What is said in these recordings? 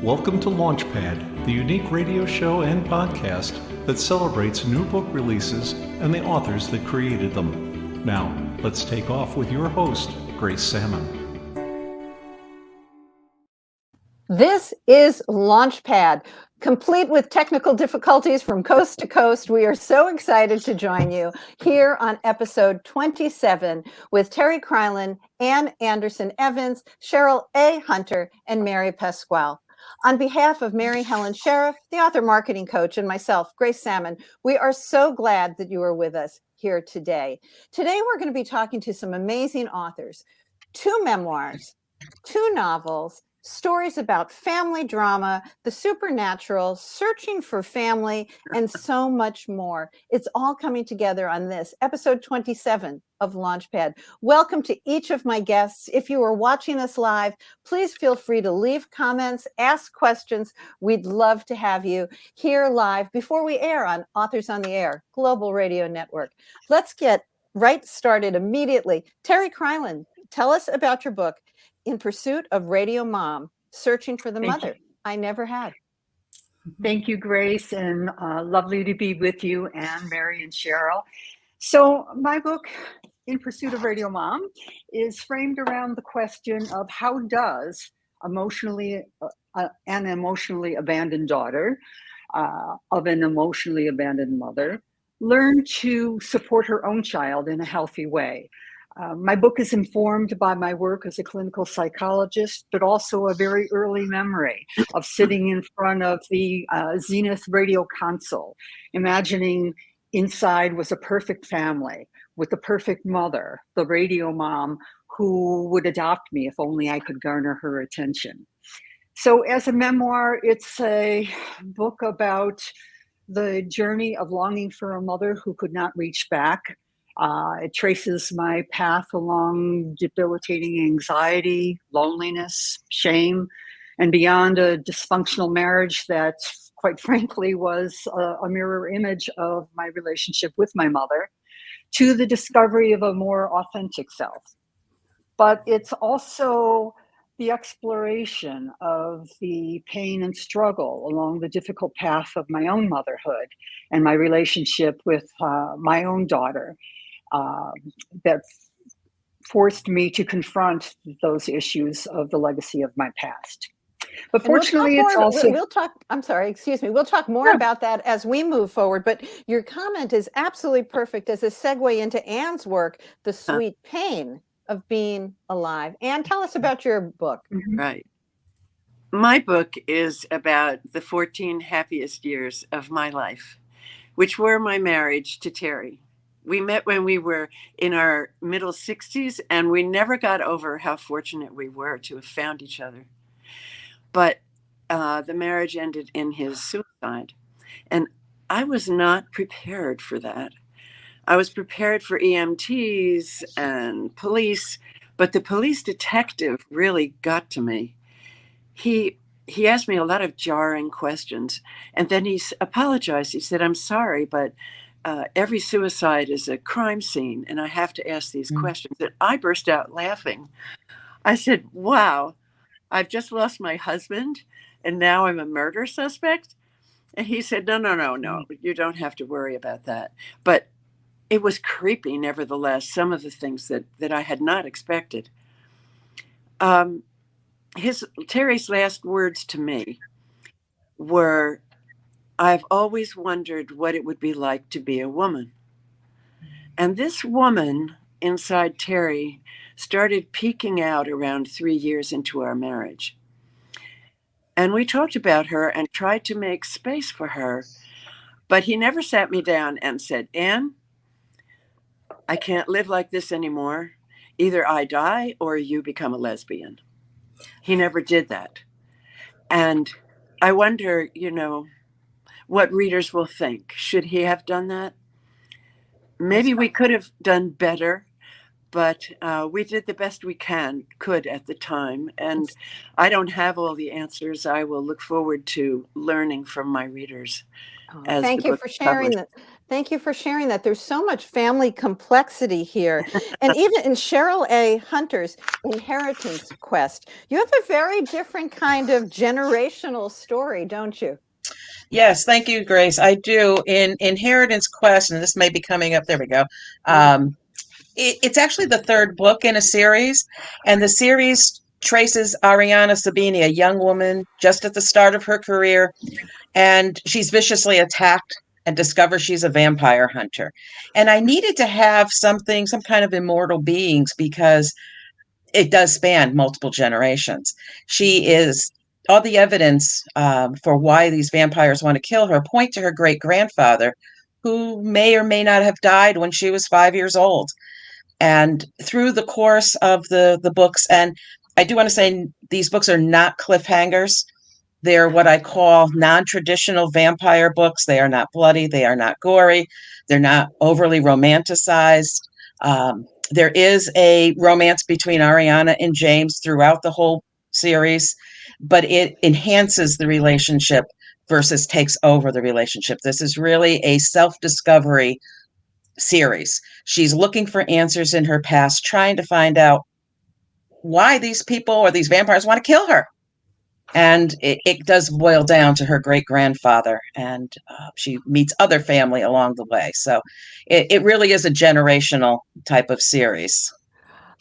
Welcome to Launchpad, the unique radio show and podcast that celebrates new book releases and the authors that created them. Now, let's take off with your host, Grace Sammon. This is Launchpad, complete with technical difficulties from coast to coast. We are so excited to join you here on episode 27 with Terry Crylen, Ann Anderson Evans, Cheryl A. Hunter, and Mary Pascual. On behalf of Mary Helen Sheriff, the author marketing coach, and myself, Grace Sammon, we are so glad that you are with us here today. Today, we're going to be talking to some amazing authors, 2 memoirs, 2 novels, stories about family drama, the supernatural, searching for family, and so much more. It's all coming together on this episode 27 of Launchpad. Welcome to each of my guests. If you are watching us live, please feel free to leave comments, ask questions. We'd love to have you here live before we air on Authors on the Air, Global Radio Network. Let's get right started immediately. Terry Crylen, tell us about your book, In Pursuit of Radio Mom, Searching for the Mother I Never Had. Thank you, Grace, and lovely to be with you, Anne, Mary, and Cheryl. So my book, In Pursuit of Radio Mom, is framed around the question of how does an emotionally abandoned daughter of an emotionally abandoned mother learn to support her own child in a healthy way. My book is informed by my work as a clinical psychologist, but also a very early memory of sitting in front of the Zenith radio console, imagining inside was a perfect family with the perfect mother, the radio mom, who would adopt me if only I could garner her attention. So as a memoir, it's a book about the journey of longing for a mother who could not reach back. It traces my path along debilitating anxiety, loneliness, shame, and beyond a dysfunctional marriage that, quite frankly, was a mirror image of my relationship with my mother, to the discovery of a more authentic self. But it's also the exploration of the pain and struggle along the difficult path of my own motherhood and my relationship with my own daughter. That forced me to confront those issues of the legacy of my past. But fortunately, it's also... We'll talk more about that as we move forward. But your comment is absolutely perfect as a segue into Anne's work, The Sweet Pain of Being Alive. Anne, tell us about your book. Right. My book is about the 14 happiest years of my life, which were my marriage to Terry. We met when we were in our middle 60s, and we never got over how fortunate we were to have found each other. But the marriage ended in his suicide, and I was not prepared for that. I was prepared for EMTs and police, but the police detective really got to me. He asked me a lot of jarring questions, and then he apologized. He said, "I'm sorry, but every suicide is a crime scene, and I have to ask these questions." And I burst out laughing. I said, "Wow, I've just lost my husband, and now I'm a murder suspect?" And he said, No, you don't have to worry about that. But it was creepy, nevertheless, some of the things that I had not expected. Terry's last words to me were, "I've always wondered what it would be like to be a woman." And this woman inside Terry started peeking out around 3 years into our marriage. And we talked about her and tried to make space for her, but he never sat me down and said, "Anne, I can't live like this anymore. Either I die or you become a lesbian." He never did that. And I wonder, what readers will think. Should he have done that? Maybe we could have done better, but we did the best we could at the time. And I don't have all the answers. I will look forward to learning from my readers. Thank you for sharing that. Thank you for sharing that. There's so much family complexity here. And even in Cheryl A. Hunter's Inheritance Quest, you have a very different kind of generational story, don't you? Yes, thank you, Grace. I do. In Inheritance Quest, and this may be coming up, there we go. It's actually the third book in a series, and the series traces Ariana Sabini, a young woman just at the start of her career, and she's viciously attacked and discovers she's a vampire hunter. And I needed to have something, some kind of immortal beings, because it does span multiple generations. She is all the evidence for why these vampires want to kill her point to her great grandfather, who may or may not have died when she was 5 years old. And through the course of the books, and I do want to say these books are not cliffhangers. They're what I call non-traditional vampire books. They are not bloody. They are not gory. They're not overly romanticized. There is a romance between Ariana and James throughout the whole series, but it enhances the relationship versus takes over the relationship. This is really a self-discovery series. She's looking for answers in her past, trying to find out why these people or these vampires want to kill her. And it does boil down to her great grandfather, and she meets other family along the way. So it really is a generational type of series.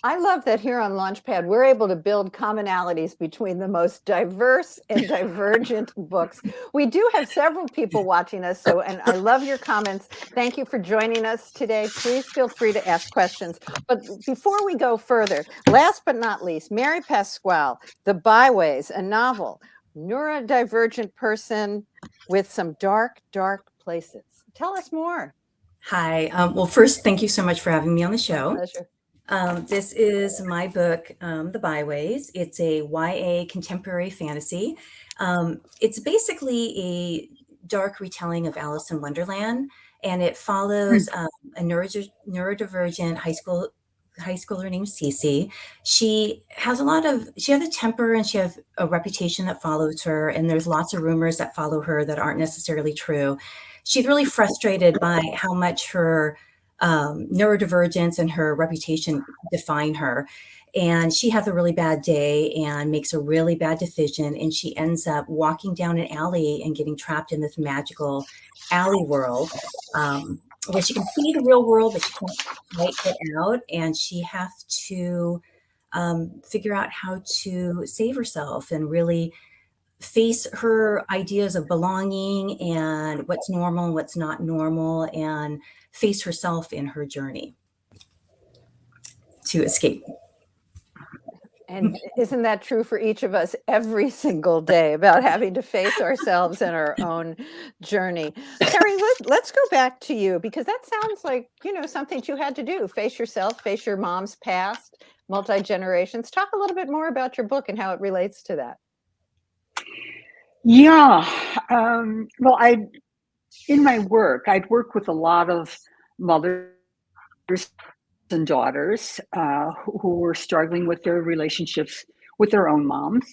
I love that here on Launchpad, we're able to build commonalities between the most diverse and divergent books. We do have several people watching us, and I love your comments. Thank you for joining us today. Please feel free to ask questions. But before we go further, last but not least, Mary Pascual, The Byways, a novel, neurodivergent person with some dark, dark places. Tell us more. Hi. Well, first, thank you so much for having me on the show. My pleasure. This is my book, The Byways. It's a YA contemporary fantasy. It's basically a dark retelling of Alice in Wonderland, and it follows a neurodivergent high schooler named Cece. She has a temper, and she has a reputation that follows her, and there's lots of rumors that follow her that aren't necessarily true. She's really frustrated by how much her neurodivergence and her reputation define her. And she has a really bad day and makes a really bad decision. And she ends up walking down an alley and getting trapped in this magical alley world where she can see the real world, but she can't quite get out. And she has to figure out how to save herself and really face her ideas of belonging and what's normal and what's not normal, and face herself in her journey to escape. And isn't that true for each of us every single day, about having to face ourselves in our own journey? Terry, let's go back to you, because that sounds like, something you had to do. Face yourself, face your mom's past, multi-generations. Talk a little bit more about your book and how it relates to that. Yeah. Well, in my work, I'd work with a lot of mothers and daughters who were struggling with their relationships with their own moms.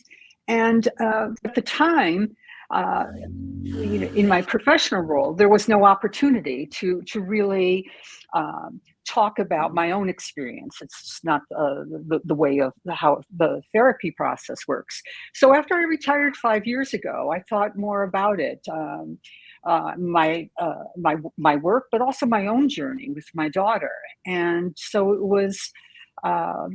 And at the time, in my professional role, there was no opportunity to really talk about my own experience. It's just not the way of how the therapy process works. So after I retired 5 years ago, I thought more about it. My work, but also my own journey with my daughter. And so it was, I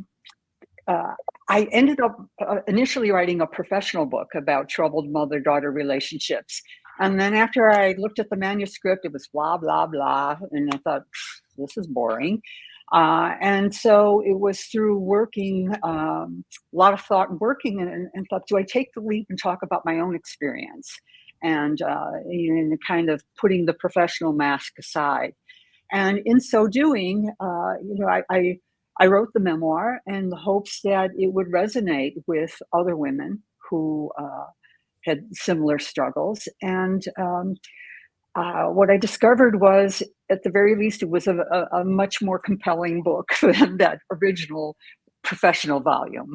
ended up initially writing a professional book about troubled mother-daughter relationships. And then after I looked at the manuscript, it was blah, blah, blah. And I thought, this is boring. And so it was through working, a lot of thought and working, and thought, do I take the leap and talk about my own experience? And kind of putting the professional mask aside. And in so doing, I wrote the memoir in the hopes that it would resonate with other women who had similar struggles. And what I discovered was, at the very least, it was a much more compelling book than that original professional volume.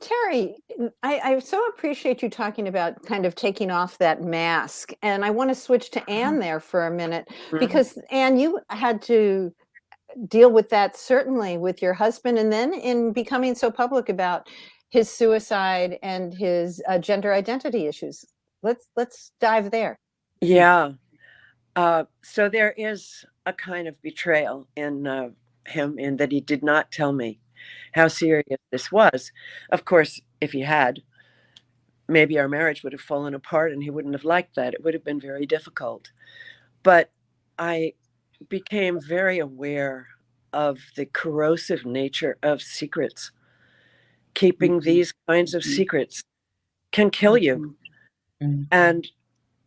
Terry, I so appreciate you talking about kind of taking off that mask. And I want to switch to Anne there for a minute, because Anne, you had to deal with that certainly with your husband, and then in becoming so public about his suicide and his gender identity issues. Let's dive there. Yeah. So there is a kind of betrayal in him, in that he did not tell me how serious this was. Of course, if he had, maybe our marriage would have fallen apart and he wouldn't have liked that. It would have been very difficult. But I became very aware of the corrosive nature of secrets. Keeping these kinds of secrets can kill you. And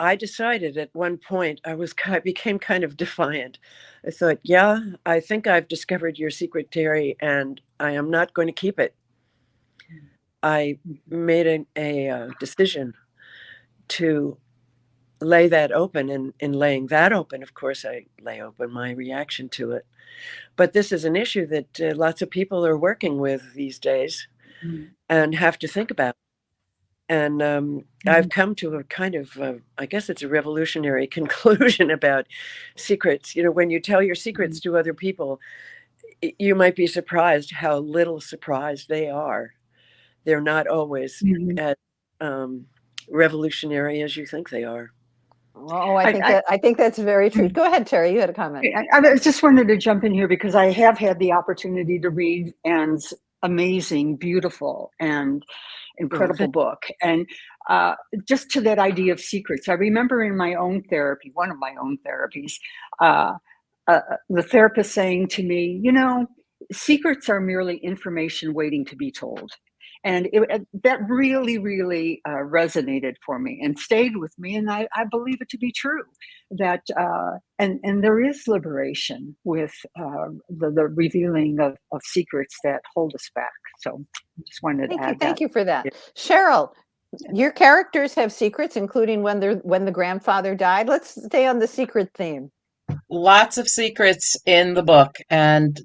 I decided at one point, I became kind of defiant. I thought, yeah, I think I've discovered your secret, Terry, and I am not going to keep it. I made a decision to lay that open. And in laying that open, of course, I lay open my reaction to it. But this is an issue that lots of people are working with these days and have to think about. And I've come to a kind of, I guess it's a revolutionary conclusion about secrets. You know, when you tell your secrets to other people, you might be surprised how little surprised they are. They're not always as revolutionary as you think they are. Oh, I think that's very true. Go ahead, Terry. You had a comment. I just wanted to jump in here because I have had the opportunity to read Anne's amazing, beautiful, and incredible book. And just to that idea of secrets, I remember in my own therapy, one of my own therapies, the therapist saying to me, you know, secrets are merely information waiting to be told. And that really, really resonated for me and stayed with me. And I believe it to be true that, and there is liberation with the revealing of secrets that hold us back. So I just wanted to add that. Thank you for that. Cheryl, your characters have secrets, including when the grandfather died. Let's stay on the secret theme. Lots of secrets in the book, and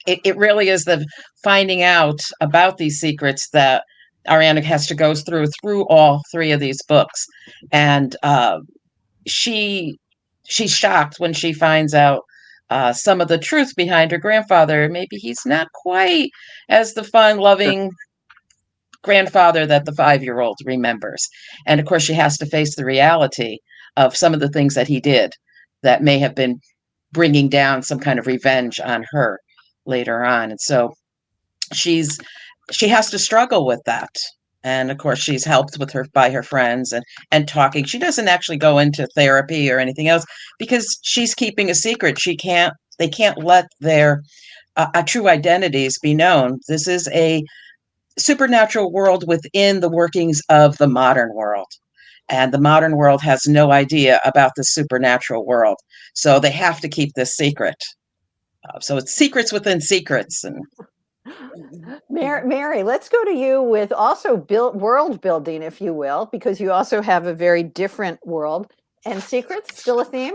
it really is the finding out about these secrets that Ariana has to go through all three of these books. And she's shocked when she finds out some of the truth behind her grandfather. Maybe he's not quite as the fun loving grandfather that the 5-year-old remembers. And of course she has to face the reality of some of the things that he did that may have been bringing down some kind of revenge on her later on. And so she has to struggle with that. And of course she's helped by her friends and talking. She doesn't actually go into therapy or anything else because she's keeping a secret. They can't let their true identities be known. This is a supernatural world within the workings of the modern world. And the modern world has no idea about the supernatural world. So they have to keep this secret. So it's secrets within secrets. And Mary, let's go to you with also world building, if you will, because you also have a very different world. And secrets, still a theme?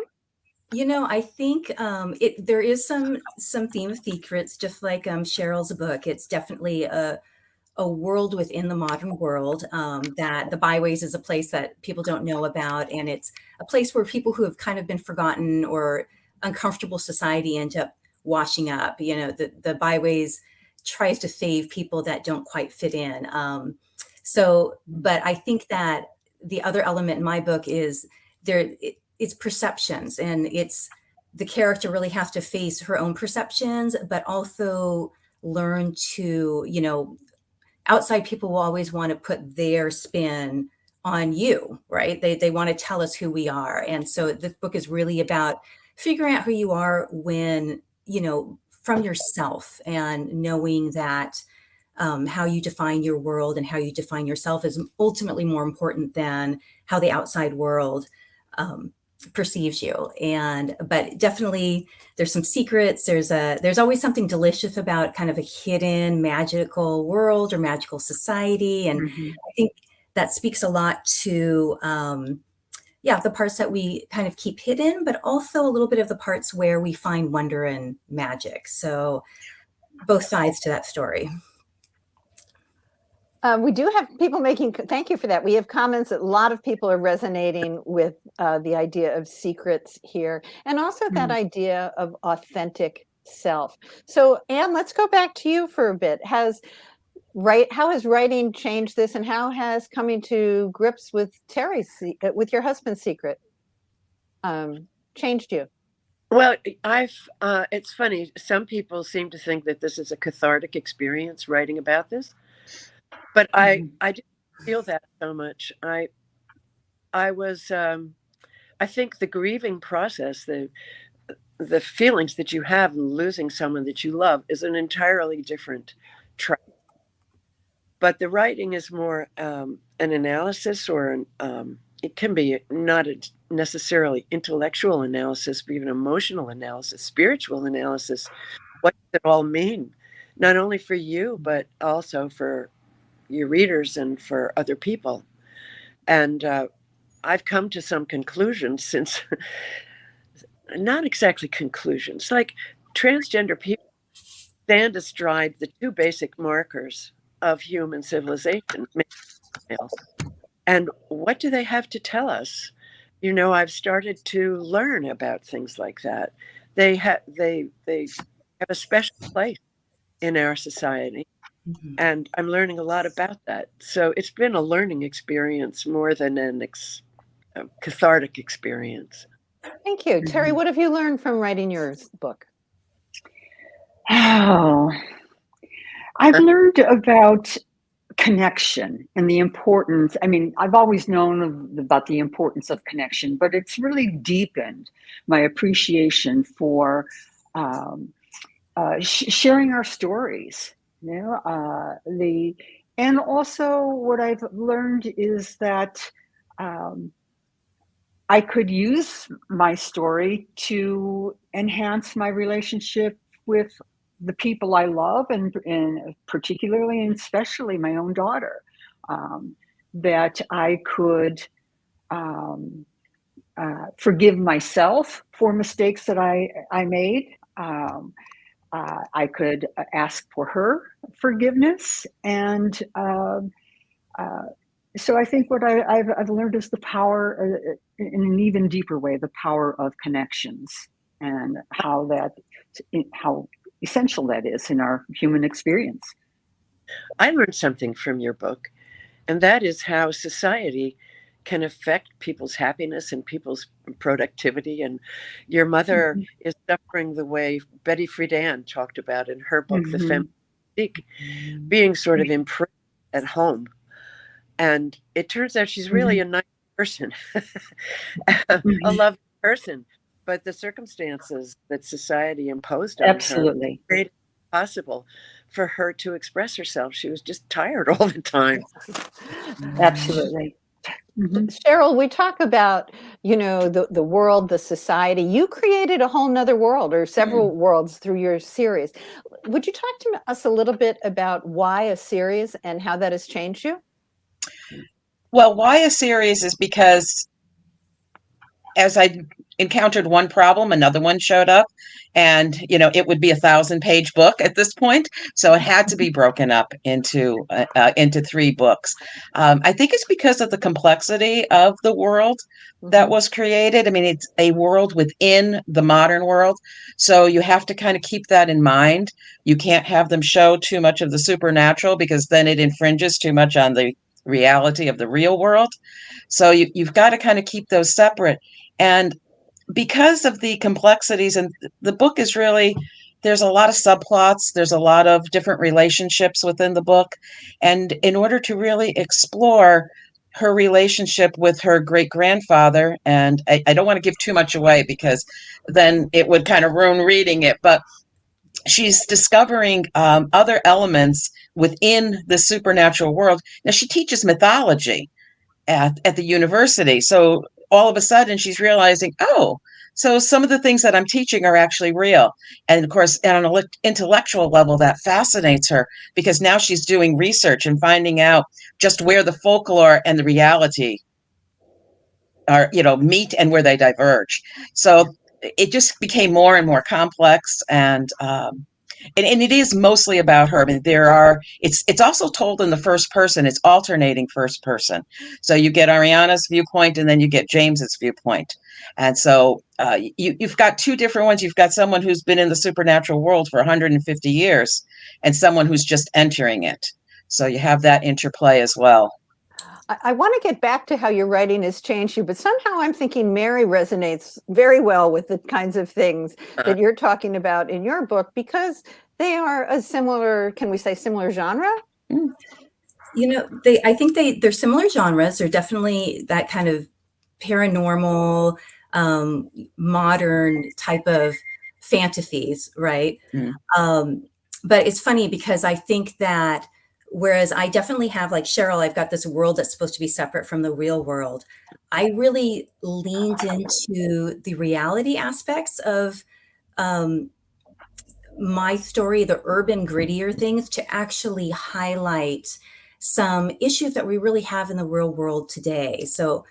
You know, I think there is some theme of secrets, just like Cheryl's book. It's definitely a world within the modern world, that the byways is a place that people don't know about. And it's a place where people who have kind of been forgotten or uncomfortable society end up washing up. You know, the byways tries to save people that don't quite fit in. But I think that the other element in my book is it's perceptions, and it's the character really has to face her own perceptions, but also learn to, you know, outside people will always want to put their spin on you, right? They want to tell us who we are. And so this book is really about figuring out who you are when, you know, from yourself, and knowing that how you define your world and how you define yourself is ultimately more important than how the outside world perceives you. But definitely there's some secrets. There's always something delicious about kind of a hidden magical world or magical society. And I think that speaks a lot to, the parts that we kind of keep hidden, but also a little bit of the parts where we find wonder and magic. So both sides to that story. We do have people making, thank you for that. We have comments that a lot of people are resonating with the idea of secrets here, and also that idea of authentic self. So, Anne, let's go back to you for a bit. How has writing changed this, and how has coming to grips with with your husband's secret, changed you? Well, it's funny. Some people seem to think that this is a cathartic experience writing about this, but I didn't feel that so much. I was, I think the grieving process, the feelings that you have in losing someone that you love is an entirely different track. But the writing is more an analysis, or it can be not necessarily intellectual analysis, but even emotional analysis, spiritual analysis. What does it all mean? Not only for you, but also for your readers and for other people. And I've come to some conclusions since, not exactly conclusions, like transgender people stand astride the two basic markers of human civilization, male. And what do they have to tell us? I've started to learn about things like that. They have a special place in our society, and I'm learning a lot about that. So it's been a learning experience more than a cathartic experience. Thank you. Terry, what have you learned from writing your book? Oh, I've learned about connection and the importance. I mean, I've always known about the importance of connection, but it's really deepened my appreciation for sharing our stories. And also what I've learned is that I could use my story to enhance my relationship with the people I love, and particularly and especially my own daughter. That I could forgive myself for mistakes that I made. I could ask for her forgiveness, and so I think what I've learned is the power, in an even deeper way, the power of connections, and how essential that is in our human experience. I learned something from your book, and that is how society can affect people's happiness and people's productivity. And your mother is suffering the way Betty Friedan talked about in her book, The Femme, being sort of imprisoned at home. And it turns out she's really a nice person, a loving person. But the circumstances that society imposed on her made it possible for her to express herself. She was just tired all the time. Absolutely. Cheryl, we talk about, the world, the society. You created a whole nother world, or several worlds, through your series. Would you talk to us a little bit about why a series and how that has changed you? Well, why a series is because as I encountered one problem, another one showed up, and it would be a 1,000-page book at this point, so it had to be broken up into 3 books. I think it's because of the complexity of the world that was created. I mean, it's a world within the modern world, so you have to kind of keep that in mind. You can't have them show too much of the supernatural, because then it infringes too much on the reality of the real world. So you've got to kind of keep those separate. And because of the complexities, and the book is really, there's a lot of subplots, there's a lot of different relationships within the book. And in order to really explore her relationship with her great-grandfather, and I don't want to give too much away because then it would kind of ruin reading it, but she's discovering other elements within the supernatural world. Now, she teaches mythology at the university. So all of a sudden she's realizing, so some of the things that I'm teaching are actually real. And of course, on an intellectual level, that fascinates her, because now she's doing research and finding out just where the folklore and the reality are, meet, and where they diverge. So it just became more and more complex. And and it is mostly about her. I mean, it's also told in the first person. It's alternating first person. So you get Ariana's viewpoint and then you get James's viewpoint. And so you've got two different ones. You've got someone who's been in the supernatural world for 150 years and someone who's just entering it. So you have that interplay as well. I want to get back to how your writing has changed you, but somehow I'm thinking Mary resonates very well with the kinds of things that you're talking about in your book, because they are a similar, can we say similar genre? I think they're similar genres. They're definitely that kind of paranormal, modern type of fantasies, right? But it's funny because I think that whereas I definitely have, like Cheryl, I've got this world that's supposed to be separate from the real world. I really leaned into the reality aspects of my story, the urban, grittier things, to actually highlight some issues that we really have in the real world today. So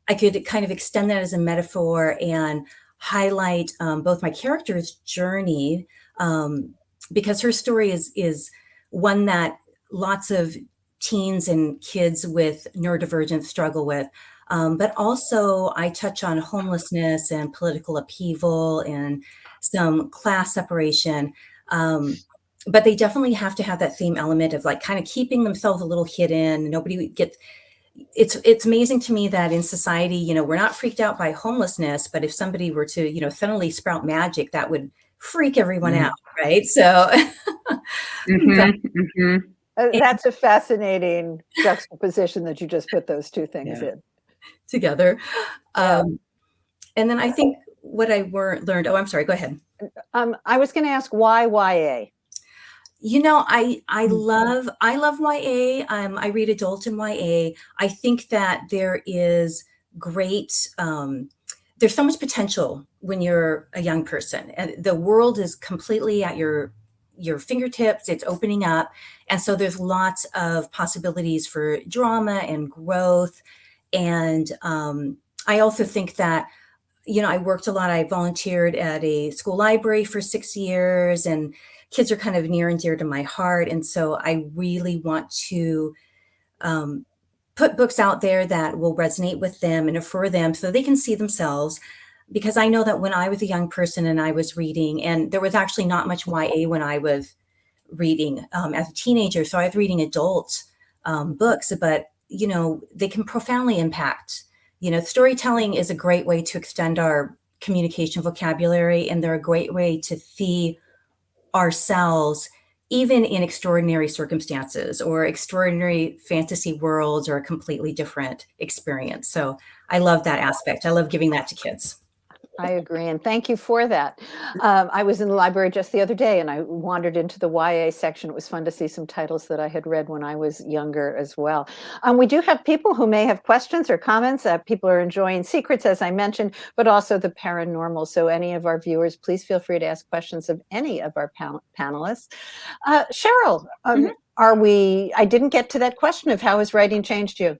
I could kind of extend that as a metaphor and highlight both my character's journey, because her story is one that lots of teens and kids with neurodivergence struggle with. But also I touch on homelessness and political upheaval and some class separation. But they definitely have to have that theme element of like kind of keeping themselves a little hidden. Nobody gets, it's amazing to me that in society, we're not freaked out by homelessness, but if somebody were to, suddenly sprout magic, that would freak everyone out. Right. So That's a fascinating juxtaposition that you just put those two things in together. And then I think what I learned. Oh, I'm sorry. Go ahead. I was going to ask why YA. I love YA. I read adult and YA. I think that there is great. There's so much potential when you're a young person, and the world is completely at your fingertips. It's opening up, and so there's lots of possibilities for drama and growth. And I also think that I worked a lot. I volunteered at a school library for 6 years, and kids are kind of near and dear to my heart. And so I really want to put books out there that will resonate with them and for them so they can see themselves. Because I know that when I was a young person and I was reading, and there was actually not much YA when I was reading as a teenager. So I was reading adult books, but, they can profoundly impact. Storytelling is a great way to extend our communication vocabulary, and they're a great way to see ourselves even in extraordinary circumstances or extraordinary fantasy worlds or a completely different experience. So I love that aspect. I love giving that to kids. I agree. And thank you for that. I was in the library just the other day and I wandered into the YA section. It was fun to see some titles that I had read when I was younger as well. We do have people who may have questions or comments. People are enjoying Secrets, as I mentioned, but also the paranormal. So any of our viewers, please feel free to ask questions of any of our panelists. Cheryl, I didn't get to that question of how has writing changed you?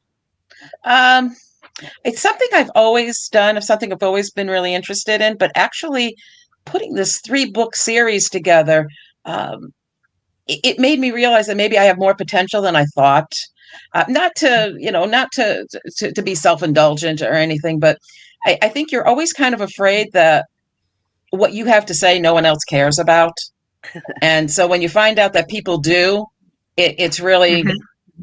It's something I've always done, something I've always been really interested in, but actually putting this 3-book series together, it made me realize that maybe I have more potential than I thought. Not to be self-indulgent or anything, but I think you're always kind of afraid that what you have to say, no one else cares about. And so when you find out that people do, it's really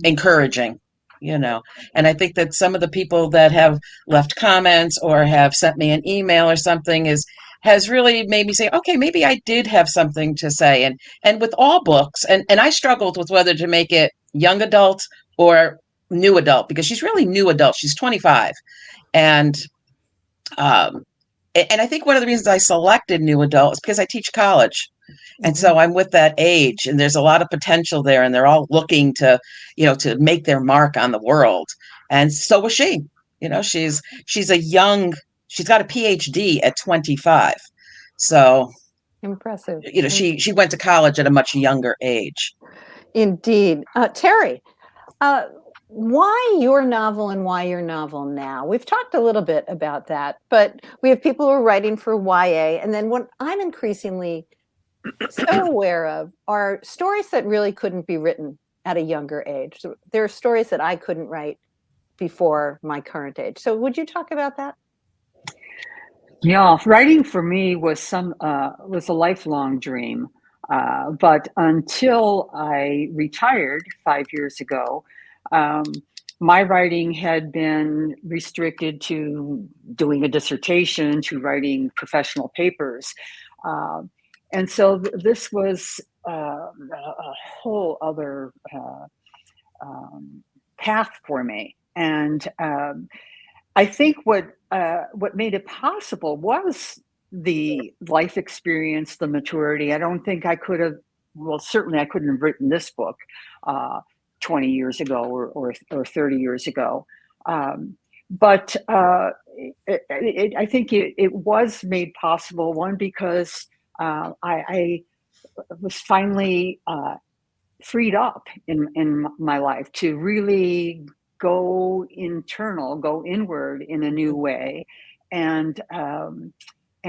encouraging. And I think that some of the people that have left comments or have sent me an email or something has really made me say, okay, maybe I did have something to say. And with all books, and I struggled with whether to make it young adult or new adult, because she's really new adult. She's 25. And I think one of the reasons I selected new adult is because I teach college. And so I'm with that age, and there's a lot of potential there, and they're all looking to make their mark on the world. And so was she. She's she's got a PhD at 25. So impressive. She went to college at a much younger age. Indeed. Terry, why your novel and why your novel now? We've talked a little bit about that, but we have people who are writing for YA. And then what I'm increasingly so aware of are stories that really couldn't be written at a younger age. So there are stories that I couldn't write before my current age. So would you talk about that? Yeah, writing for me was a lifelong dream. But until I retired 5 years ago, my writing had been restricted to doing a dissertation, to writing professional papers. Uh, and so this was a whole other path for me. And I think what made it possible was the life experience, the maturity. I don't think I could have. Well, certainly I couldn't have written this book uh, 20 years ago or 30 years ago. But I think it was made possible. One, because I was finally freed up in my life to really go inward in a new way, and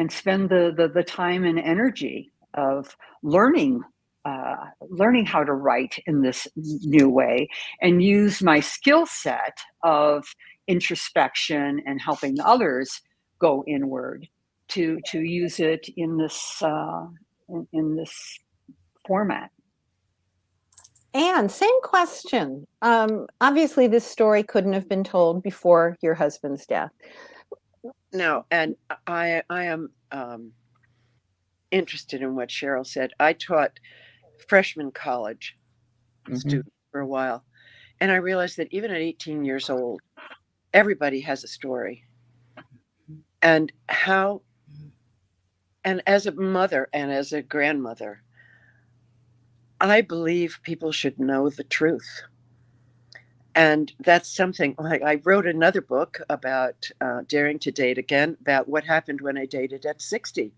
spend the time and energy of learning how to write in this new way, and use my skill set of introspection and helping others go inward to use it in this format. And same question. Obviously, this story couldn't have been told before your husband's death. No, and I am interested in what Cheryl said. I taught freshman college students for a while, and I realized that even at 18 years old, everybody has a story. And as a mother and as a grandmother, I believe people should know the truth. And that's something, like, I wrote another book about daring to date again, about what happened when I dated at 60.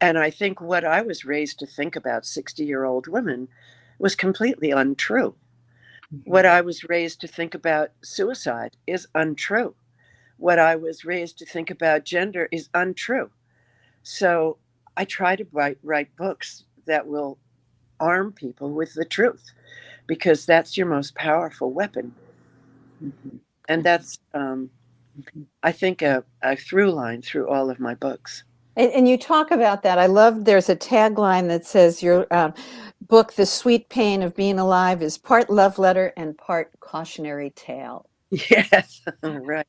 And I think what I was raised to think about 60-year-old women was completely untrue. What I was raised to think about suicide is untrue. What I was raised to think about gender is untrue. So I try to write books that will arm people with the truth, because that's your most powerful weapon. And that's, I think, a through line through all of my books. And you talk about that. I love, there's a tagline that says your book, The Sweet Pain of Being Alive, is part love letter and part cautionary tale. Yes, right.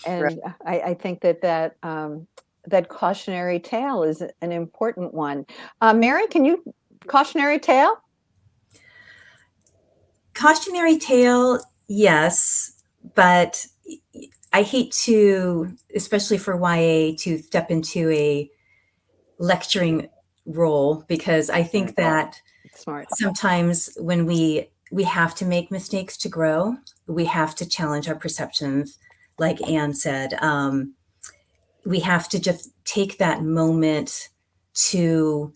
And right. I think that cautionary tale is an important one. Mary, can you cautionary tale? Cautionary tale, yes, but I hate to, especially for YA, to step into a lecturing role, because I think that sometimes when we have to make mistakes to grow, we have to challenge our perceptions. Like Anne said, we have to just take that moment to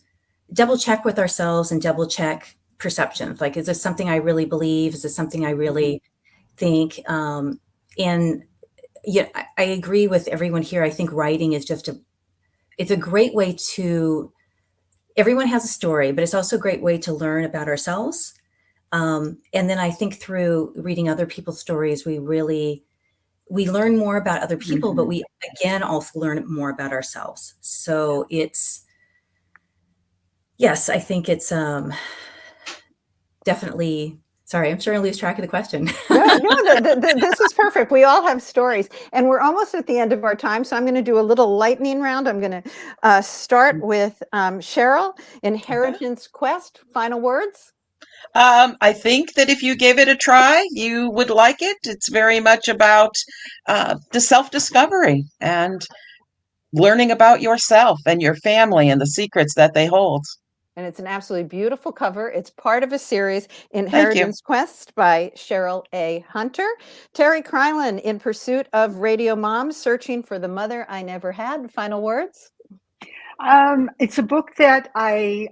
double check with ourselves and double check perceptions. Like, is this something I really believe? Is this something I really think? And yeah, I agree with everyone here. I think writing is it's a great way to, everyone has a story, but it's also a great way to learn about ourselves. And then I think through reading other people's stories, we learn more about other people, but we again also learn more about ourselves. So yes, I think it's definitely. Sorry, I'm starting to lose track of the question. This is perfect. We all have stories, and we're almost at the end of our time. So I'm going to do a little lightning round. I'm going to start with Cheryl, Inheritance Quest. Final words? I think that if you gave it a try, you would like it. It's very much about the self-discovery and learning about yourself and your family and the secrets that they hold. And it's an absolutely beautiful cover. It's part of a series, Inheritance Quest by Cheryl A. Hunter. Terry Crylen, In Pursuit of Radio Moms, Searching for the Mother I Never Had. Final words? It's a book that I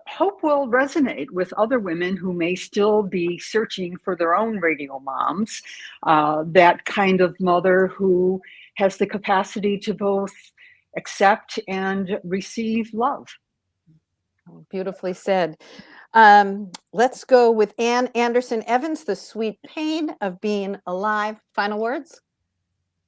hope will resonate with other women who may still be searching for their own radio moms, that kind of mother who has the capacity to both accept and receive love. Beautifully said. Let's go with Ann Anderson Evans, The Sweet Pain of Being Alive. Final words?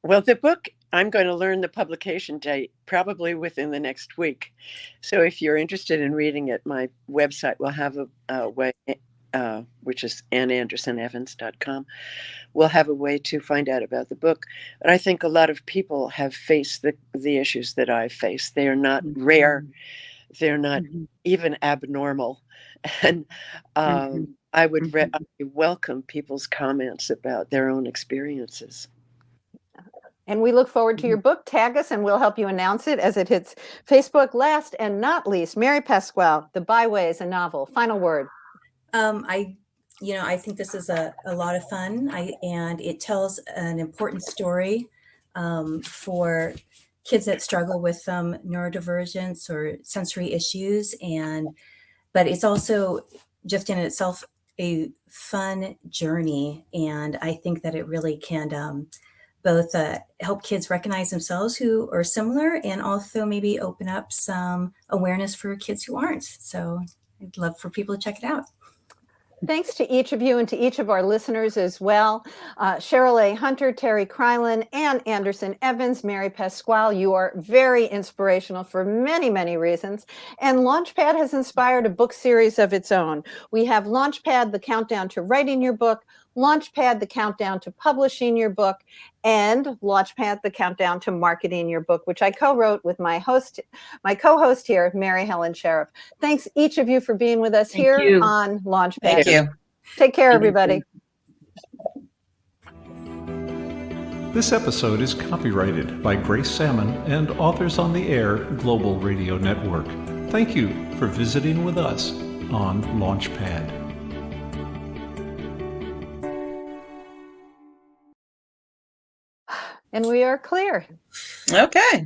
Well, the book, I'm going to learn the publication date probably within the next week. So if you're interested in reading it, my website will have a way, which is annandersonevans.com. We'll have a way to find out about the book. But I think a lot of people have faced the issues that I faced. They are not rare. They're not even abnormal. And I would I welcome people's comments about their own experiences. And we look forward to your book. Tag us and we'll help you announce it as it hits Facebook. Last and not least, Mary Pascual, The Byways, a novel. Final word. I think this is a lot of fun. And it tells an important story for kids that struggle with neurodivergence or sensory issues. But it's also just in itself a fun journey. And I think that it really can both help kids recognize themselves who are similar and also maybe open up some awareness for kids who aren't. So I'd love for people to check it out. Thanks to each of you and to each of our listeners as well. Cheryl A. Hunter, Terry Crylen, Ann Anderson Evans, Mary Pascual, you are very inspirational for many, many reasons. And Launchpad has inspired a book series of its own. We have Launchpad, the countdown to writing your book, Launchpad, the countdown to publishing your book, and Launchpad, the countdown to marketing your book, which I co-wrote with my co-host here, Mary Helen Sheriff. Thanks each of you for being with us here on Launchpad. Thank you. Take care, everybody. This episode is copyrighted by Grace Sammon and Authors on the Air Global Radio Network. Thank you for visiting with us on Launchpad. And we are clear. Okay.